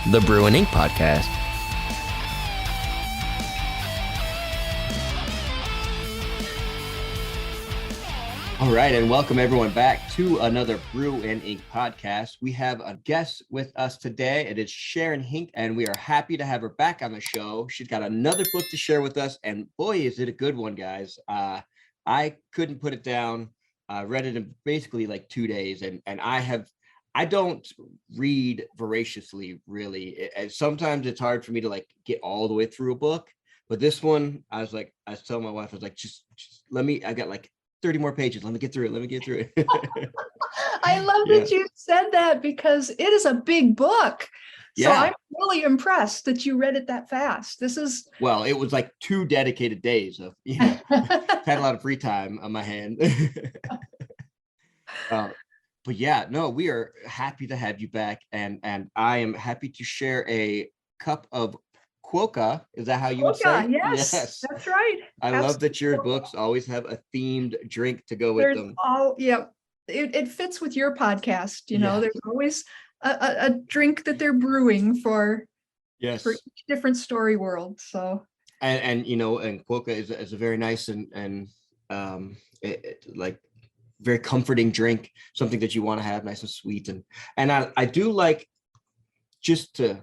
the Brew and Ink podcast. All right, and welcome everyone back to another Brew and Ink podcast. We have a guest with us today. It is Sharon Hinck, and we are happy to have her back on the show. She's got another book to share with us, and boy, is it a good one, guys. I couldn't put it down. I read it in basically like 2 days, and I don't read voraciously, really. Sometimes it's hard for me to like get all the way through a book, but this one, I was telling my wife, I was like, just let me, I got like 30 more pages. Let me get through it. I love that you said that because it is a big book. So I'm really impressed that you read it that fast. Well, it was like 2 dedicated days of, had a lot of free time on my hand. But yeah, no, we are happy to have you back, and I am happy to share a cup of Quokka. Is that how you would say? Yes, that's right. I love that your books always have a themed drink to go with them. It fits with your podcast. There's always a drink that they're brewing for each different story world. So and Quokka is a very nice and like very comforting drink, something that you want to have nice and sweet. And I do like, just to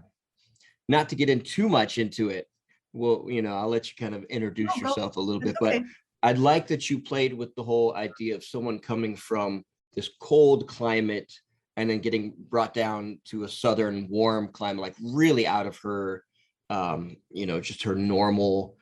not to get in too much into it. Well, I'll let you kind of introduce yourself a little bit, okay. But I'd like that you played with the whole idea of someone coming from this cold climate and then getting brought down to a southern warm climate, like really out of her, just her normal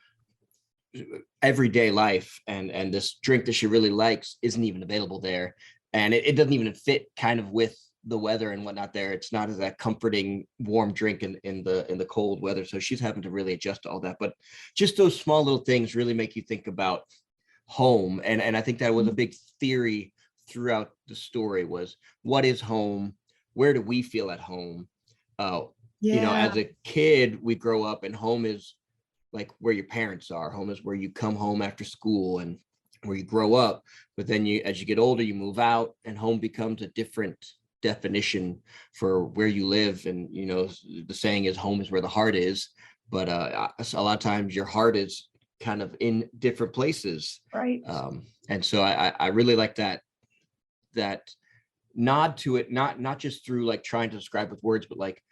everyday life, and this drink that she really likes isn't even available there, and it doesn't even fit kind of with the weather and whatnot there. It's not as that comforting warm drink in the cold weather, so she's having to really adjust to all that. But just those small little things really make you think about home, and I think that was a big theory throughout the story, was what is home, where do we feel at home? As a kid, we grow up and home is like where your parents are. Home is where you come home after school and where you grow up. But then as you get older, you move out, and home becomes a different definition for where you live. And the saying is, home is where the heart is. But a lot of times your heart is kind of in different places, right? And so I really like that nod to it, not just through like trying to describe with words, but like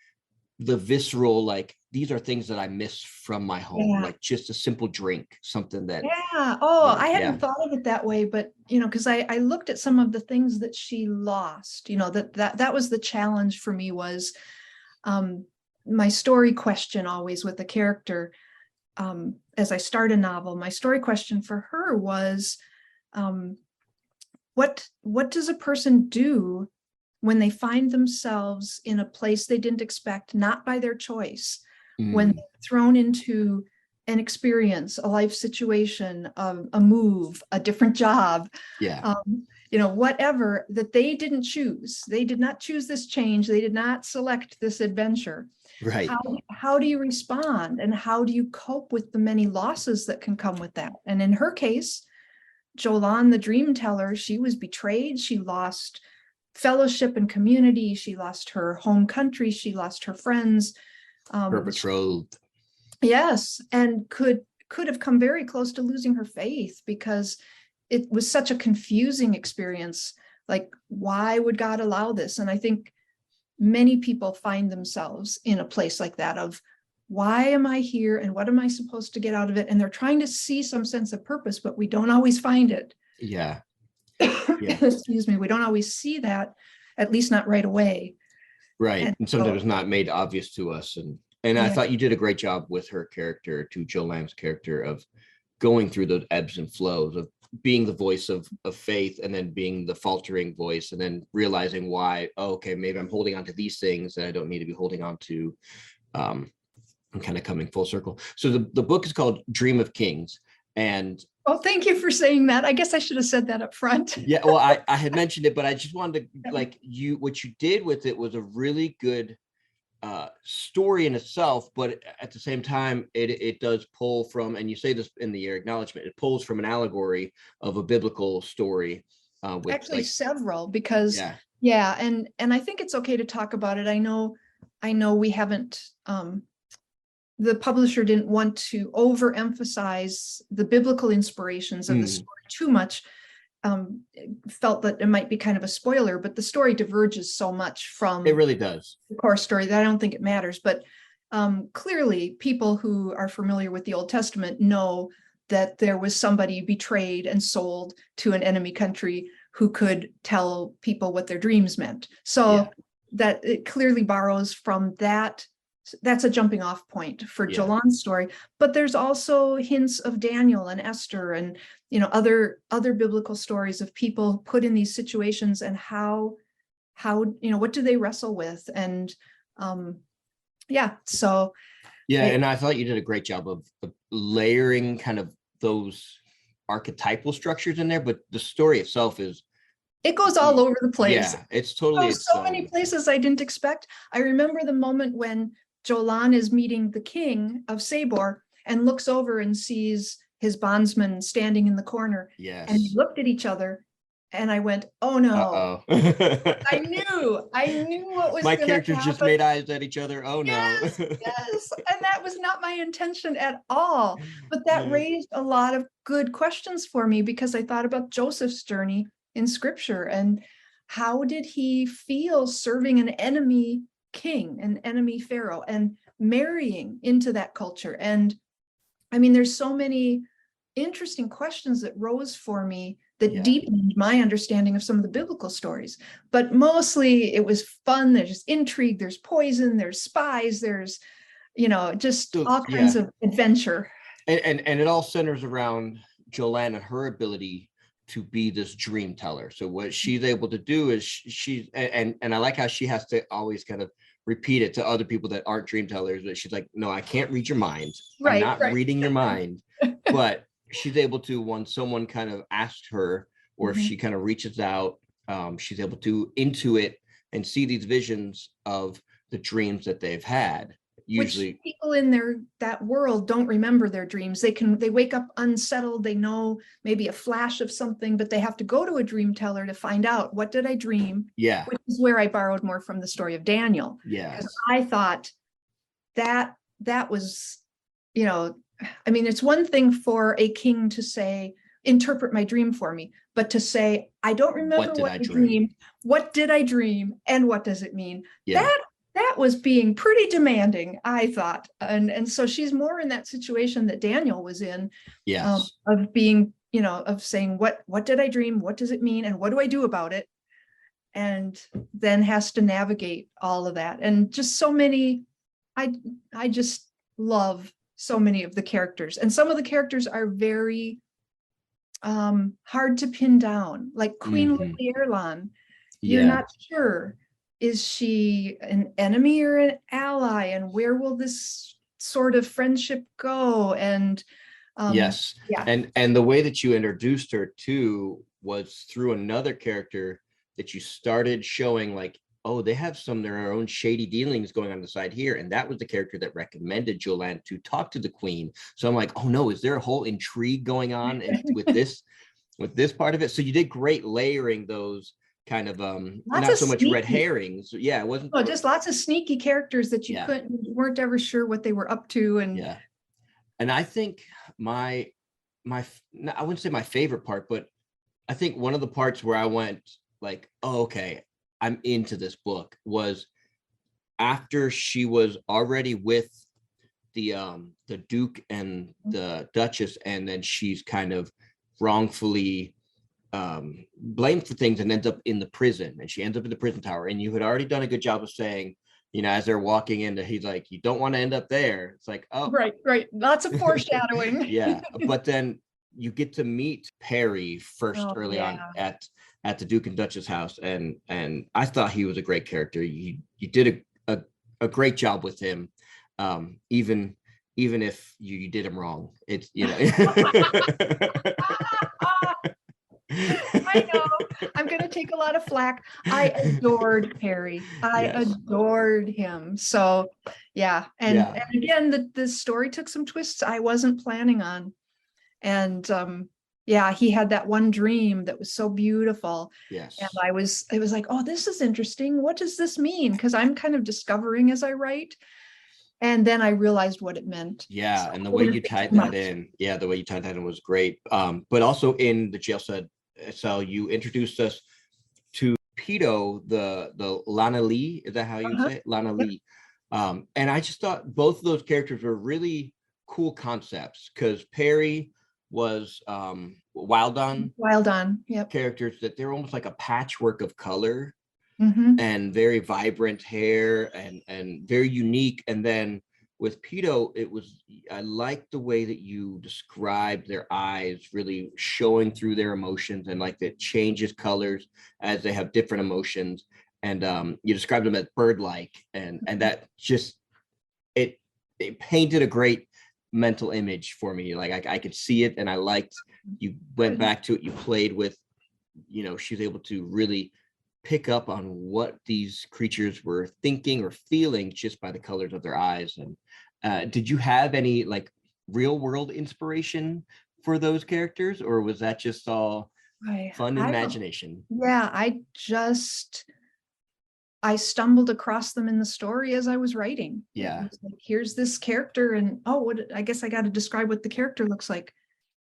the visceral, like these are things that I miss from my home, like just a simple drink, something that I hadn't thought of it that way, but because I looked at some of the things that she lost, that was the challenge for me, was my story question always with the character. As I start a novel, my story question for her was, what does a person do when they find themselves in a place they didn't expect, not by their choice, when they're thrown into an experience, a life situation, a move, a different job, whatever, that they didn't choose. They did not choose this change. They did not select this adventure. Right. How do you respond, and how do you cope with the many losses that can come with that? And in her case, Jolan, the dream teller, she was betrayed. She lost fellowship and community. She lost her home country. She lost her friends. Her betrothed. Yes, and could have come very close to losing her faith, because it was such a confusing experience. Like, why would God allow this? And I think many people find themselves in a place like that of, why am I here, and what am I supposed to get out of it? And they're trying to see some sense of purpose, but we don't always find it. Yeah. Excuse me. We don't always see that, at least not right away. Right. And sometimes it's not made obvious to us. And I thought you did a great job with her character, to Jolan's character, of going through those ebbs and flows, of being the voice of faith, and then being the faltering voice, and then realizing why, maybe I'm holding on to these things that I don't need to be holding on to. I'm kind of coming full circle. So the book is called Dream of Kings. And thank you for saying that. I guess I should have said that up front. Yeah, well, I had mentioned it, but I just wanted to, what you did with it was a really good story in itself, but at the same time, it does pull from, and you say this in the acknowledgement, it pulls from an allegory of a biblical story. Actually, several, because and I think it's okay to talk about it. I know I know we haven't, the publisher didn't want to overemphasize the biblical inspirations of the story too much. Felt that it might be kind of a spoiler, but the story diverges so much from It really does. the core story that I don't think it matters. But clearly, people who are familiar with the Old Testament know that there was somebody betrayed and sold to an enemy country who could tell people what their dreams meant. So that it clearly borrows from that. That's a jumping off point for Jolan's story. But there's also hints of Daniel and Esther and, you know, other biblical stories of people put in these situations and how, you know, what do they wrestle with? And so. Yeah, and I thought you did a great job of layering kind of those archetypal structures in there, but the story itself it goes all over the place. Yeah, it's totally so many places I didn't expect. I remember the moment when Jolan is meeting the king of Sabor and looks over and sees his bondsman standing in the corner. Yes. And we looked at each other and I went, oh no. I knew what was my gonna characters happen. just made eyes at each other. Oh yes, no. yes. And that was not my intention at all. But that raised a lot of good questions for me because I thought about Joseph's journey in scripture and how did he feel serving an enemy king, an enemy pharaoh, and marrying into that culture. And I mean, there's so many interesting questions that rose for me that deepened my understanding of some of the biblical stories. But mostly it was fun. There's intrigue, there's poison, there's spies, there's, you know, just all kinds of adventure. And it all centers around Jolan and her ability to be this dream teller. So what she's able to do is she's and I like how she has to always kind of repeat it to other people that aren't dream tellers, but she's like, no, I can't read your mind. I'm not reading your mind. But she's able to, when someone kind of asks her, or if she kind of reaches out, she's able to intuit and see these visions of the dreams that they've had. Usually which people in that world don't remember their dreams. They wake up unsettled. They know maybe a flash of something, but they have to go to a dream teller to find out, what did I dream? Yeah. Which is where I borrowed more from the story of Daniel. Yeah. I thought that was, you know, I mean, it's one thing for a king to say, interpret my dream for me, but to say, I don't remember what I dreamed. What did I dream? And what does it mean? Yeah. That was being pretty demanding, I thought. And so she's more in that situation that Daniel was in, of being, you know, of saying, what did I dream? What does it mean? And what do I do about it? And then has to navigate all of that. And just so many, I just love so many of the characters. And some of the characters are very hard to pin down, like Queen Lily Erlan. You're not sure. Is she an enemy or an ally? And where will this sort of friendship go? And and the way that you introduced her too was through another character that you started showing, like, oh, they have some of their own shady dealings going on the side here. And that was the character that recommended Jolan to talk to the queen. So I'm like, oh no, is there a whole intrigue going on with this part of it? So you did great layering those kind of not so much red herrings. Yeah, it wasn't just lots of sneaky characters that you weren't ever sure what they were up to. And and I think my I wouldn't say my favorite part, but I think one of the parts where I went like, oh, okay, I'm into this book, was after she was already with the Duke and the Duchess, and then she's kind of wrongfully blamed for things and ends up in the prison, and she ends up in the prison tower. And you had already done a good job of saying, you know, as they're walking in, he's like, you don't want to end up there. It's like, oh, right, lots of foreshadowing. But then you get to meet Perry first early on at the Duke and Duchess house, and I thought he was a great character. You did a great job with him, even if you did him wrong. It's, you know. I know. I'm going to take a lot of flack. I adored Perry. I adored him. So, and again, the story took some twists I wasn't planning on. And Yeah, he had that one dream that was so beautiful. And Yes. it was like, oh, this is interesting. What does this mean? Because I'm kind of discovering as I write. And then I realized what it meant. Yeah, So and the I way didn't you think too tied that much. in, yeah, the way you tied that in was great. But also in the jail cell, you introduced us to Pito, the Lana Lee. Is that how you Uh-huh. say it? Lana Yep. Lee. And I just thought both of those characters were really cool concepts because Perry was Wild On Wild on. Yep. characters that they're almost like a patchwork of color Hmm. and very vibrant hair and very unique. And then with Pito, it was, I liked the way that you described their eyes really showing through their emotions, and like that changes colors as they have different emotions. And you described them as bird-like, and that just it it painted a great mental image for me. Like I could see it, and I liked you went Good. back to it. You played with, she was able to really pick up on what these creatures were thinking or feeling just by the colors of their eyes. And did you have any like real world inspiration for those characters, or was that just all fun I don't, imagination? yeah, I stumbled across them in the story as I was writing. It Yeah. was like, here's this character, and oh, I guess I got to describe what the character looks like.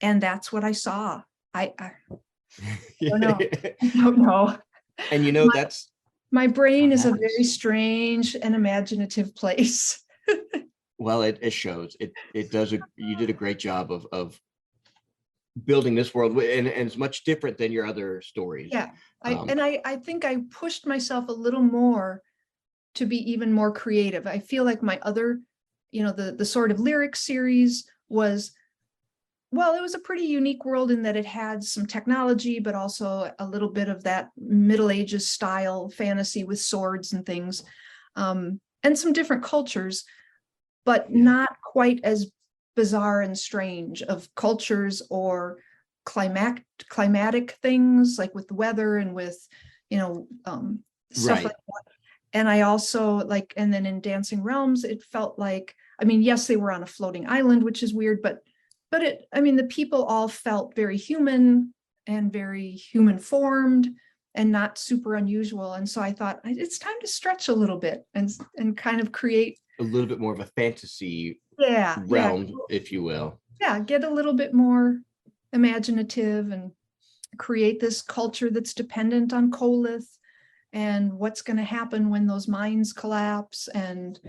And that's what I saw. I don't know. I don't know. And My, that's my how brain it is a very happens. strange and imaginative place. Well, it shows. It does you did a great job of building this world, and it's much different than your other stories. Yeah. Um, I think I pushed myself a little more to be even more creative. I feel like my other, the sort of lyric series was, well, it was a pretty unique world in that it had some technology, but also a little bit of that Middle Ages style fantasy with swords and things, and some different cultures, but yeah. not quite as bizarre and strange of cultures or climatic things like with the weather and with, stuff like Right. that. And I also like, and then in Dancing Realms, it felt like, I mean, yes, they were on a floating island, which is weird, but I mean, the people all felt very human and very human formed and not super unusual. And so I thought it's time to stretch a little bit and kind of create, A little bit more of a fantasy yeah, realm, if you will. yeah, get a little bit more imaginative and create this culture that's dependent on Kolith and what's going to happen when those mines collapse. And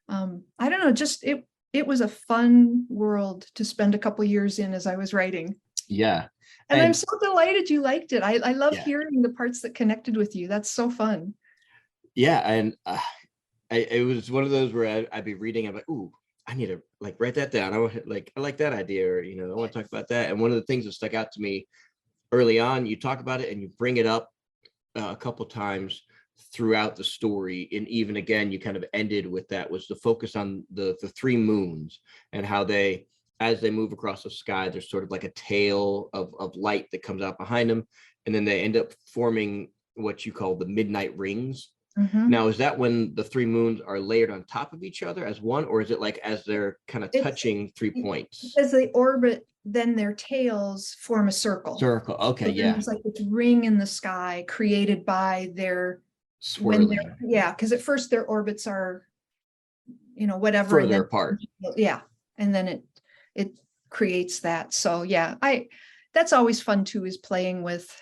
I don't know, just it was a fun world to spend a couple years in as I was writing. Yeah. And I'm And so delighted you liked it. I love yeah, hearing the parts that connected with you. That's so fun. yeah. And it was one of those where I'd be reading, I'm like, ooh, I need to like write that down. I like that idea, or I want to talk about that. And one of the things that stuck out to me early on, you talk about it and you bring it up a couple times throughout the story, and even again you kind of ended with that, was the focus on the three moons, and how they, as they move across the sky, there's sort of like a tail of light that comes out behind them, and then they end up forming what you call the midnight rings. Mhm. Now, is that when the three moons are layered on top of each other as one, or is it like as they're kind of It's touching 3 points? as they orbit, then their tails form a circle. Circle. Okay, So then yeah. there's like this ring in the sky created by their, when they're, Swirling yeah, because at first their orbits are, whatever, and further then, apart. yeah, and then it creates that. So yeah, that's always fun too, is playing with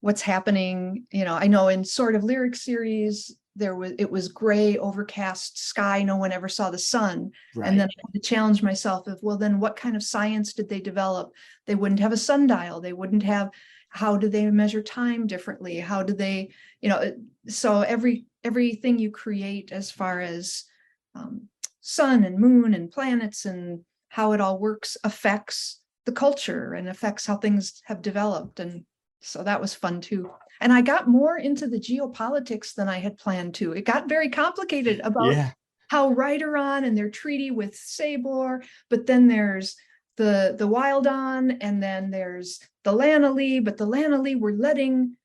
what's happening. I know in sort of lyric series it was gray overcast sky, no one ever saw the sun. And then Right. I had to challenge myself of, well, then what kind of science did they develop? They wouldn't have a sundial, they wouldn't have, how do they measure time differently, how do they, so everything you create as far as sun and moon and planets and how it all works affects the culture and affects how things have developed. And so that was fun too. And I got more into the geopolitics than I had planned to. It got very complicated about Yeah. how Rideron and their treaty with Sabor, but then there's the Wildon, and then there's the Lanalee, but the Lanalee were letting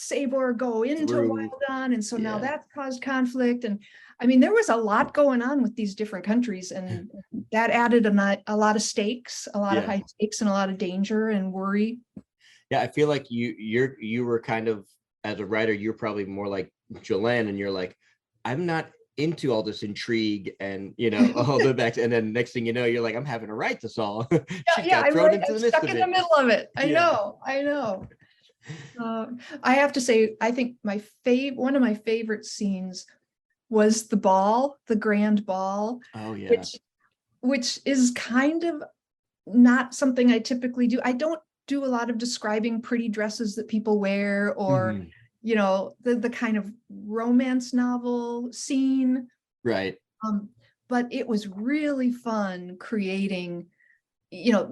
Sabor go into Brew. Wildon, and so now Yeah. that's caused conflict. And I mean, there was a lot going on with these different countries, and that added a lot of stakes, a lot of Yeah. high stakes, and a lot of danger and worry. Yeah, I feel like you were kind of, as a writer, you're probably more like Joanne, and you're like, I'm not into all this intrigue and all the back, and then next thing you know, you're like, I'm having to write this all. She Yeah, got thrown into I'm the midst stuck of in the it. middle of it. I Yeah. know. I have to say, I think one of my favorite scenes was the ball, the grand ball, Oh yeah. which is kind of not something I typically do. I don't do a lot of describing pretty dresses that people wear, or Mhm. the kind of romance novel scene. Right. But it was really fun creating,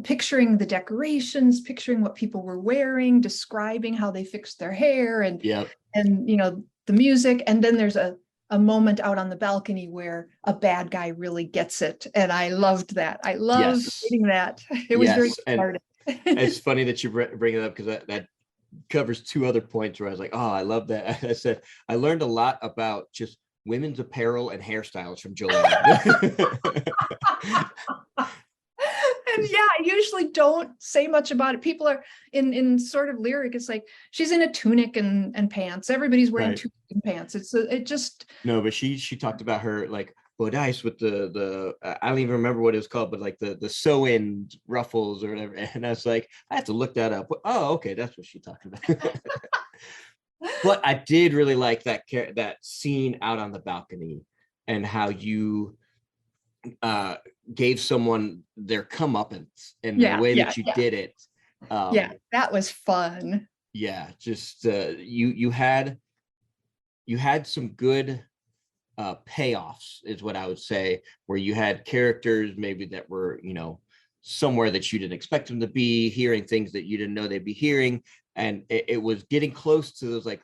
picturing the decorations, picturing what people were wearing, describing how they fixed their hair, and Yep. the music. And then there's a moment out on the balcony where a bad guy really gets it. And I loved that. I loved Yes. reading that. It was very Yes. And cathartic. it's funny that you bring it up, because that covers two other points where I was like, oh, I love that. I said, I learned a lot about just women's apparel and hairstyles from Joanne. And yeah, I usually don't say much about it. People are in sort of lyric. It's like she's in a tunic and pants. Everybody's wearing Right. tunic and pants. It just No, but she talked about her like bodice with the I don't even remember what it was called, but like the sew-in ruffles or whatever. And I was like, I have to look that up. Oh, okay, that's what she talked about. But I did really like that scene out on the balcony, and how you gave someone their comeuppance in the way that you did it. Yeah, that was fun. Yeah, just you had some good payoffs, is what I would say, where you had characters maybe that were somewhere that you didn't expect them to be, hearing things that you didn't know they'd be hearing, and it was getting close to those like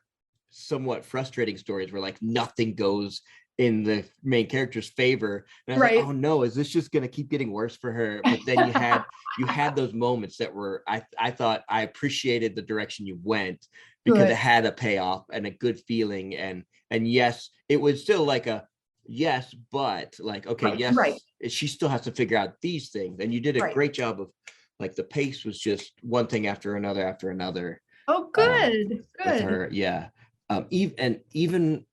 somewhat frustrating stories where like nothing goes in the main character's favor, and I was like, Right. oh no, is this just going to keep getting worse for her? But then you had those moments that were, I thought I appreciated the direction you went, because Good. it had a payoff and a good feeling, and yes, it was still like a yes, but like, okay, Right, yes, right. she still has to figure out these things, and you did a Right. great job of, like, the pace was just one thing after another Oh, um, good. with Good. her. Yeah. Even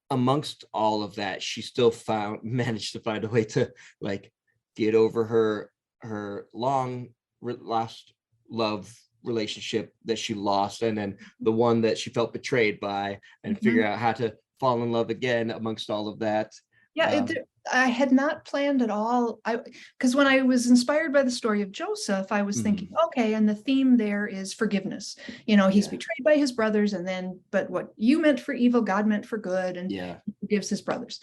amongst all of that, she still managed to find a way to like get over her long lost love relationship that she lost, and then the one that she felt betrayed by, and figure out how to fall in love again amongst all of that. Yeah, I had not planned at all. Because when I was inspired by the story of Joseph, I was thinking, okay, and the theme there is forgiveness. He's betrayed by his brothers, but what you meant for evil, God meant for good, and he forgives his brothers.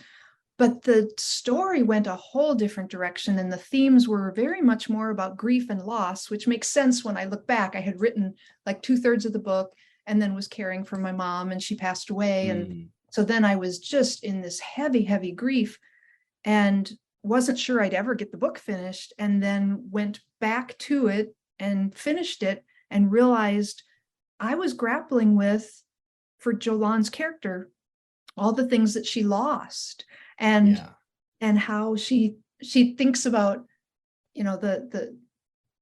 But the story went a whole different direction, and the themes were very much more about grief and loss, which makes sense when I look back. I had written like 2/3 of the book, and then was caring for my mom, and she passed away, and so then I was just in this heavy, heavy grief, and wasn't sure I'd ever get the book finished, and then went back to it and finished it, and realized I was grappling with, for Jolan's character, all the things that she lost, and how she thinks about,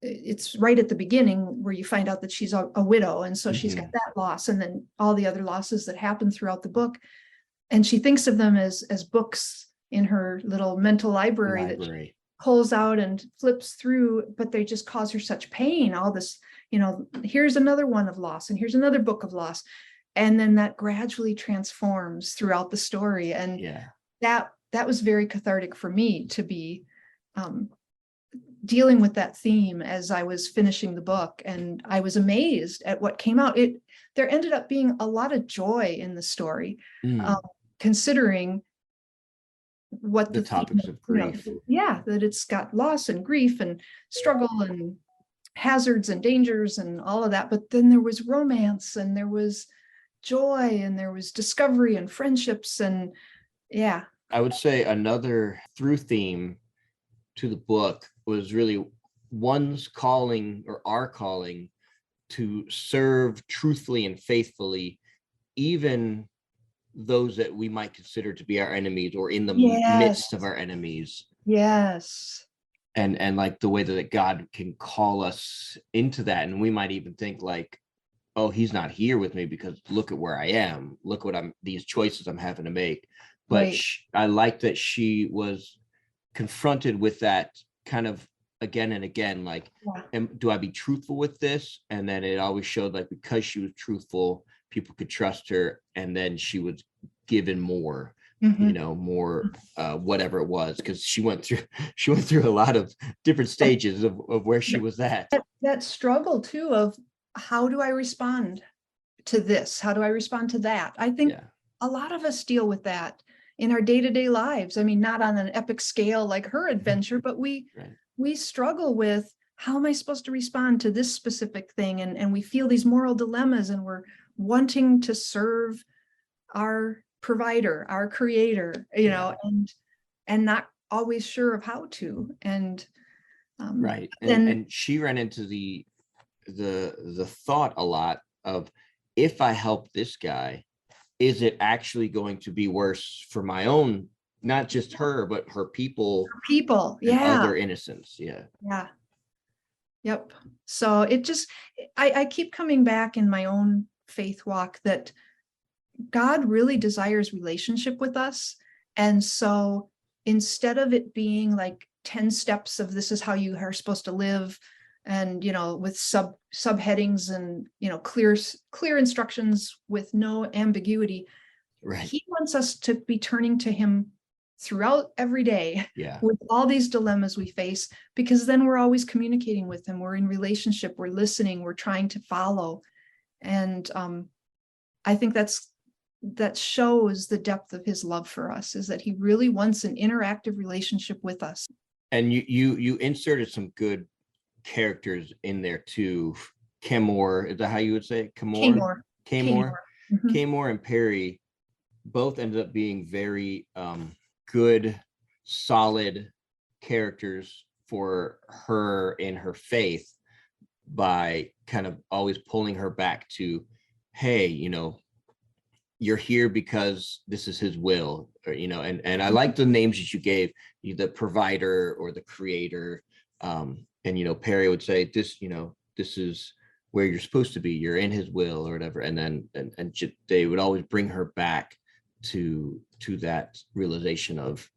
it's right at the beginning where you find out that she's a widow, and so she's got that loss, and then all the other losses that happen throughout the book, and she thinks of them as books in her little mental library that she pulls out and flips through, but they just cause her such pain. All this, here's another one of loss, and here's another book of loss, and then that gradually transforms throughout the story, and that was very cathartic for me to be dealing with that theme as I was finishing the book, and I was amazed at what came out. There ended up being a lot of joy in the story, considering what the topics of grief. That it's got loss and grief and struggle and hazards and dangers and all of that. But then there was romance, and there was joy, and there was discovery and friendships, and I would say another through theme to the book was really one's calling, or our calling, to serve truthfully and faithfully even those that we might consider to be our enemies or in the Yes. midst of our enemies. Yes. And like the way that God can call us into that. And we might even think like, oh, he's not here with me because look at where I am. Look what these choices I'm having to make. But Right. I like that she was confronted with that kind of again and again, like, do I be truthful with this? And then it always showed like, because she was truthful, people could trust her. And then she was given more, more, whatever it was, because she went through a lot of different stages of where she was at. That struggle too of how do I respond to this? How do I respond to that? I think a lot of us deal with that in our day-to-day lives. I mean, not on an epic scale like her adventure, but we struggle with, how am I supposed to respond to this specific thing? And we feel these moral dilemmas, and we're wanting to serve our provider, our creator, and not always sure of how to. And and she ran into the thought a lot of, if I help this guy, is it actually going to be worse for my own, not just her, but her people, and other innocents? Yep. So it just, I keep coming back in my own faith walk that God really desires relationship with us. And so instead of it being like 10 steps of this is how you are supposed to live, and with subheadings and clear instructions with no ambiguity, he wants us to be turning to him throughout every day with all these dilemmas we face, because then we're always communicating with him, we're in relationship, we're listening, we're trying to follow. And I think that shows the depth of his love for us, is that he really wants an interactive relationship with us. And you inserted some good characters in there too. Kamor, is that how you would say it? Kamor. Kamor and Perry both ended up being very good, solid characters for her in her faith, by kind of always pulling her back to, hey, you're here because this is his will, or and I like the names that you gave, the provider or the creator, and Perry would say, this this is where you're supposed to be, you're in his will, or whatever. And then they would always bring her back to that realization of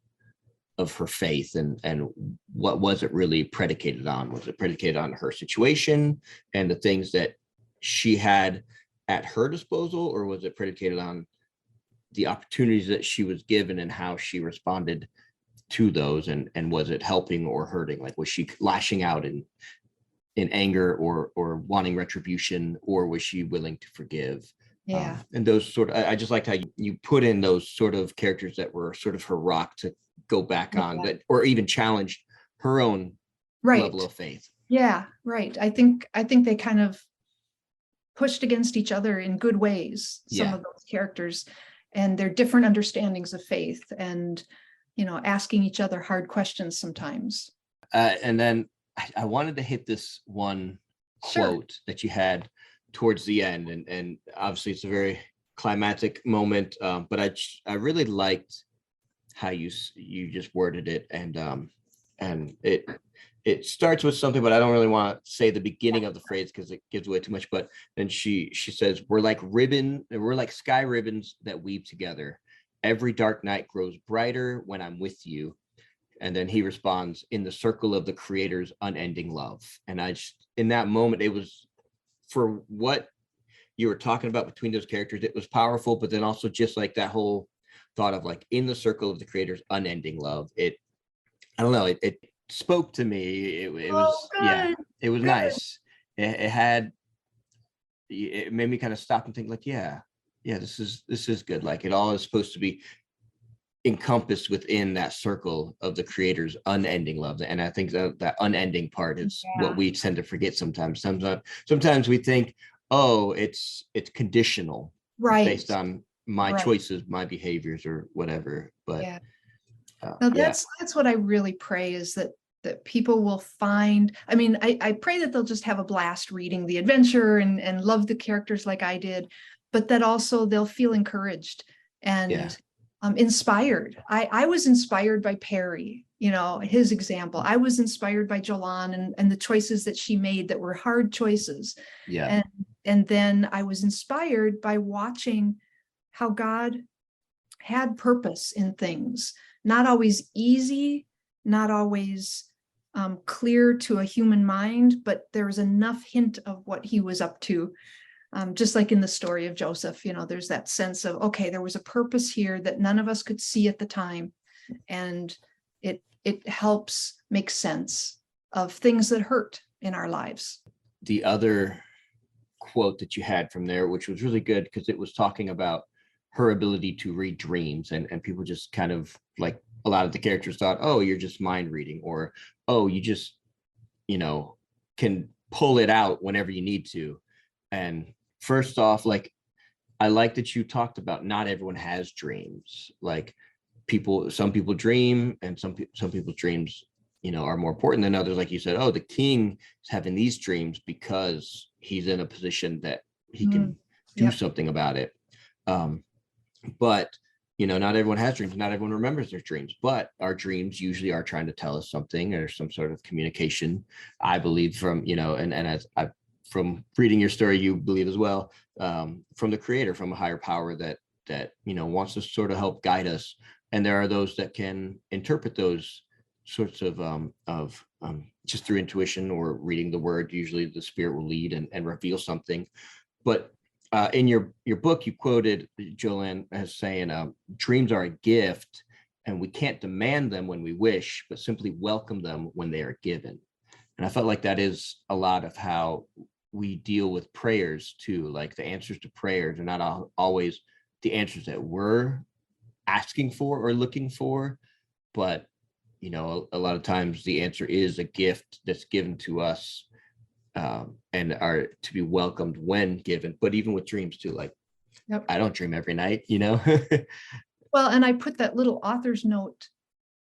her faith, and what was it really predicated on? Was it predicated on her situation and the things that she had at her disposal, or was it predicated on the opportunities that she was given and how she responded to those? And was it helping or hurting? Like, was she lashing out in anger or wanting retribution, or was she willing to forgive? And those sort of, I just liked how you put in those sort of characters that were sort of her rock to go back on, that, or even challenged her own level of faith. I think they kind of pushed against each other in good ways, some of those characters, and their different understandings of faith, and asking each other hard questions sometimes. And then I wanted to hit this one quote that you had towards the end, and obviously it's a very climactic moment, but I really liked how you just worded it, and it starts with something, but I don't really want to say the beginning of the phrase because it gives away too much. But then she says, we're like sky ribbons that weave together. Every dark night grows brighter when I'm with you. And then he responds, in the circle of the creator's unending love. And in that moment, it was, for what you were talking about between those characters, it was powerful, but then also just like that whole thought of like, in the circle of the creator's unending love. I don't know, it spoke to me. It was, it was nice. It made me kind of stop and think like, this is good. Like, it all is supposed to be encompassed within that circle of the creator's unending love. And I think that unending part is what we tend to forget sometimes. Sometimes we think, oh, it's conditional, based on my choices, my behaviors, or whatever. But now that's what I really pray, is that people will find, I mean, I pray that they'll just have a blast reading the adventure and love the characters like I did, but that also they'll feel encouraged and Yeah. Inspired. I was inspired by Perry, his example. I was inspired by Jolan and the choices that she made that were hard choices. Yeah. And then I was inspired by watching how God had purpose in things, not always easy, not always clear to a human mind, but there was enough hint of what he was up to. Just like in the story of Joseph, there's that sense of, okay, there was a purpose here that none of us could see at the time. And it helps make sense of things that hurt in our lives. The other quote that you had from there, which was really good because it was talking about her ability to read dreams, and people just kind of like, a lot of the characters thought, oh, you're just mind reading, or, oh, you just, can pull it out whenever you need to. And first off, like, I like that you talked about not everyone has dreams. Like, some people dream, and some people's dreams, are more important than others. Like you said, oh, the king is having these dreams because he's in a position that he can do something about it. But not everyone has dreams. Not everyone remembers their dreams, but our dreams usually are trying to tell us something, or some sort of communication, I believe, from, and as I, from reading your story, you believe as well, from the creator, from a higher power that wants to sort of help guide us. And there are those that can interpret those sorts of just through intuition or reading the word. Usually the spirit will lead and reveal something. But in your book, you quoted Jolan as saying, dreams are a gift, and we can't demand them when we wish, but simply welcome them when they are given. And I felt like that is a lot of how we deal with prayers too. Like, the answers to prayers are not always the answers that we're asking for or looking for, but a lot of times the answer is a gift that's given to us, and are to be welcomed when given. But even with dreams too, like, yep. I don't dream every night. Well, and I put that little author's note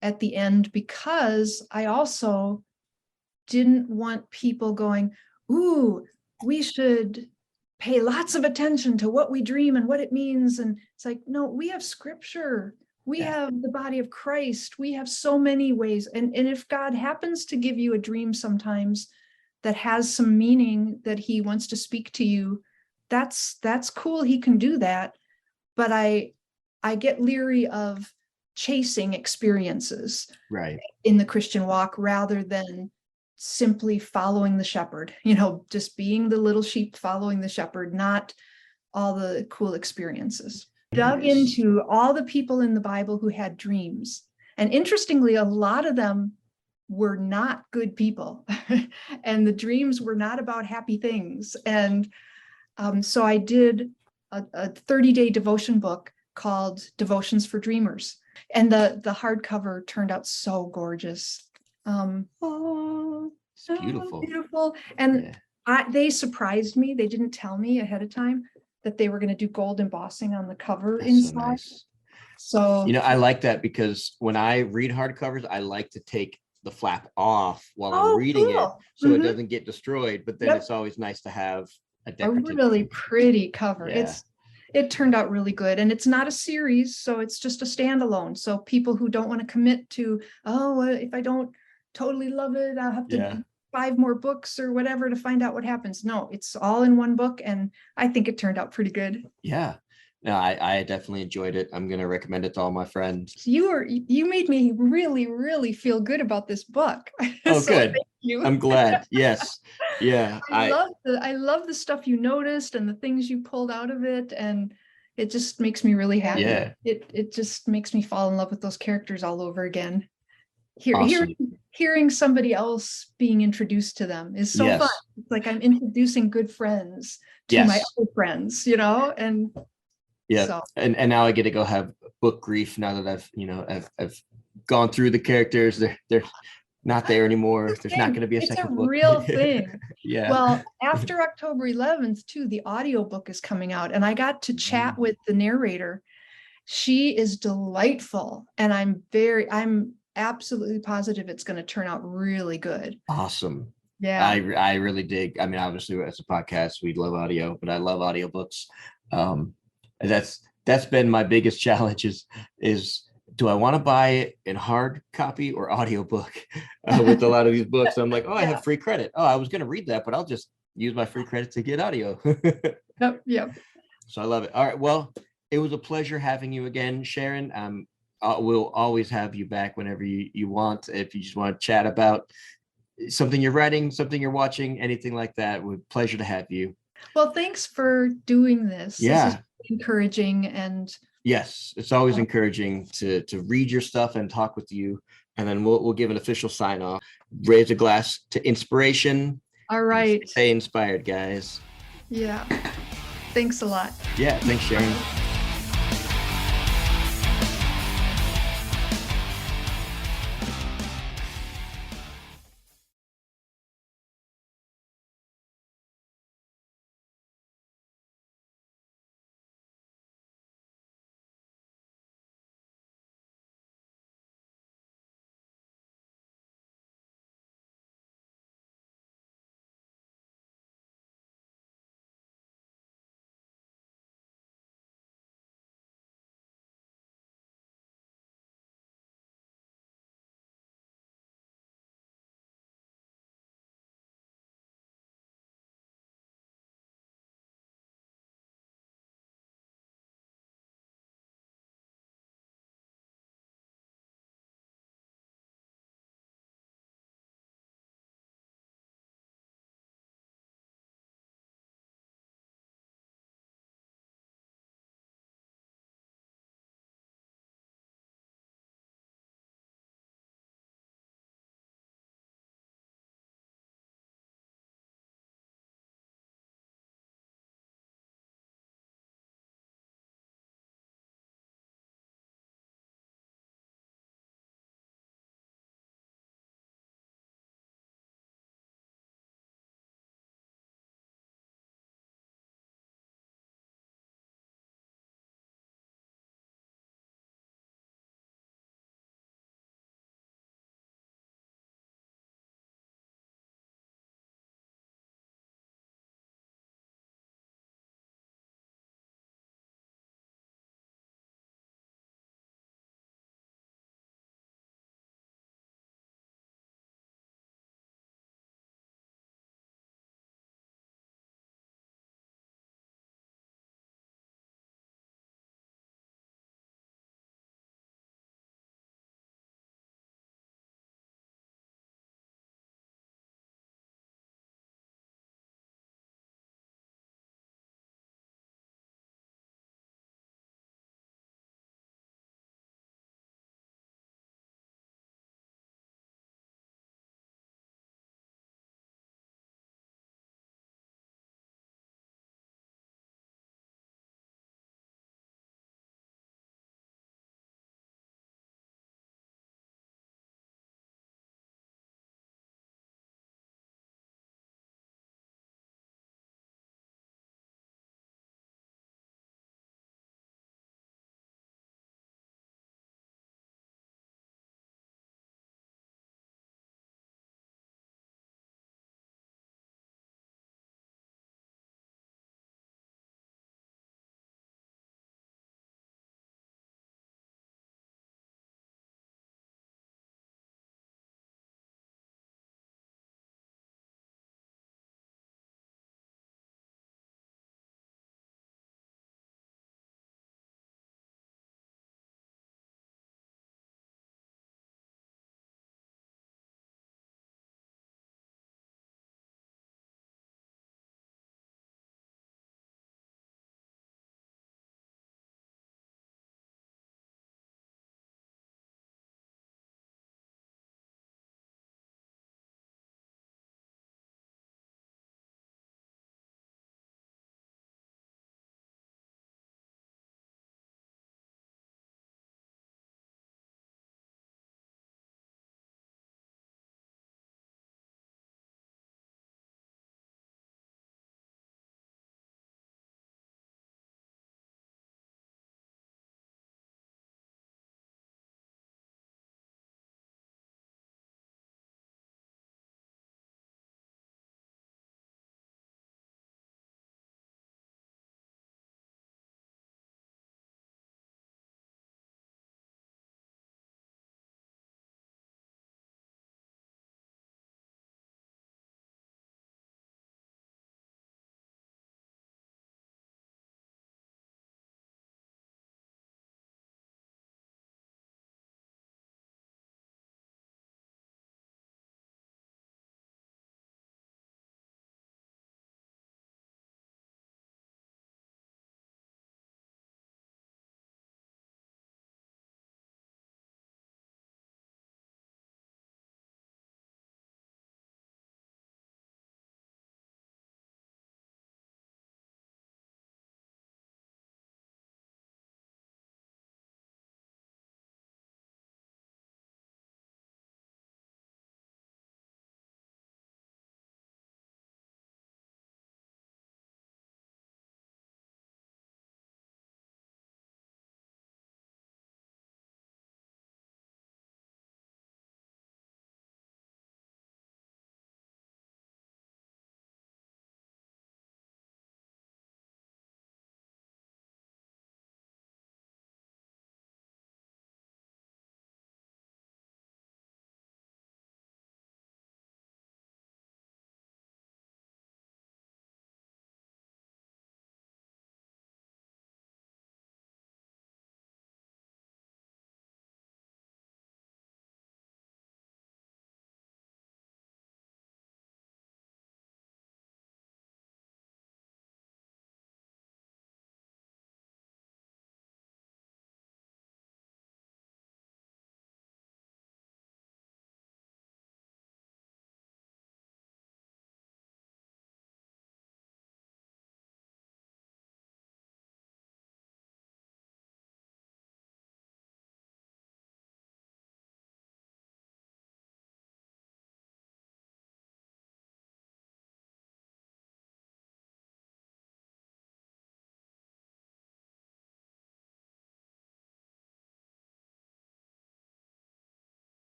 at the end because I also didn't want people going, ooh, we should pay lots of attention to what we dream and what it means. And it's like, no, we have scripture. We have the body of Christ. We have so many ways. And if God happens to give you a dream sometimes that has some meaning that he wants to speak to you, that's cool. He can do that. But I get leery of chasing experiences in the Christian walk rather than simply following the shepherd, just being the little sheep following the shepherd, not all the cool experiences. Dug into all the people in the Bible who had dreams. And interestingly, a lot of them were not good people. And the dreams were not about happy things. And so I did a 30-day devotion book called Devotions for Dreamers. And the hardcover turned out so gorgeous. It's beautiful. And they surprised me. They didn't tell me ahead of time that they were going to do gold embossing on the cover. That's inside. So nice. So I like that, because when I read hardcovers, I like to take the flap off while I'm reading it, so it doesn't get destroyed. But then it's always nice to have a decorative, really pretty cover. It turned out really good, and it's not a series, so it's just a standalone. So people who don't want to commit to, if I don't totally love it, I'll have to 5 more books or whatever to find out what happens. No, it's all in one book, and I think it turned out pretty good. Yeah. No, I definitely enjoyed it. I'm going to recommend it to all my friends. You made me really, really feel good about this book. Oh, so good. Thank you. I'm glad. Yes. Yeah. I love the stuff you noticed and the things you pulled out of it, and it just makes me really happy. Yeah. It just makes me fall in love with those characters all over again. Awesome. Hearing somebody else being introduced to them is so fun. It's like I'm introducing good friends to my other friends, and and now I get to go have book grief now that I've gone through the characters. They're not there anymore. There's not going to be a second book. It's a real thing. Yeah. Well, after October 11th too, the audiobook is coming out, and I got to chat with the narrator. She is delightful, and I'm absolutely positive it's going to turn out really good. Awesome. Yeah. I really dig. I mean, obviously as a podcast, we love audio, but I love audiobooks. And that's been my biggest challenge is do I want to buy it in hard copy or audiobook with a lot of these books? I'm like, oh, I Yeah. have free credit. Oh, I was going to read that, but I'll just use my free credit to get audio. Yep. Yep. So I love it. All right. Well, it was a pleasure having you again, Sharon. We'll always have you back whenever you want. If you just want to chat about something you're writing, something you're watching, anything like that, with pleasure to have you. Well, thanks for doing this. This is Yeah. encouraging, and Yes, it's always encouraging to read your stuff and talk with you. And then we'll give an official sign off. Raise a glass to inspiration. all right. Stay inspired, guys. Yeah. Thanks a lot. Yeah, thanks, Sharon.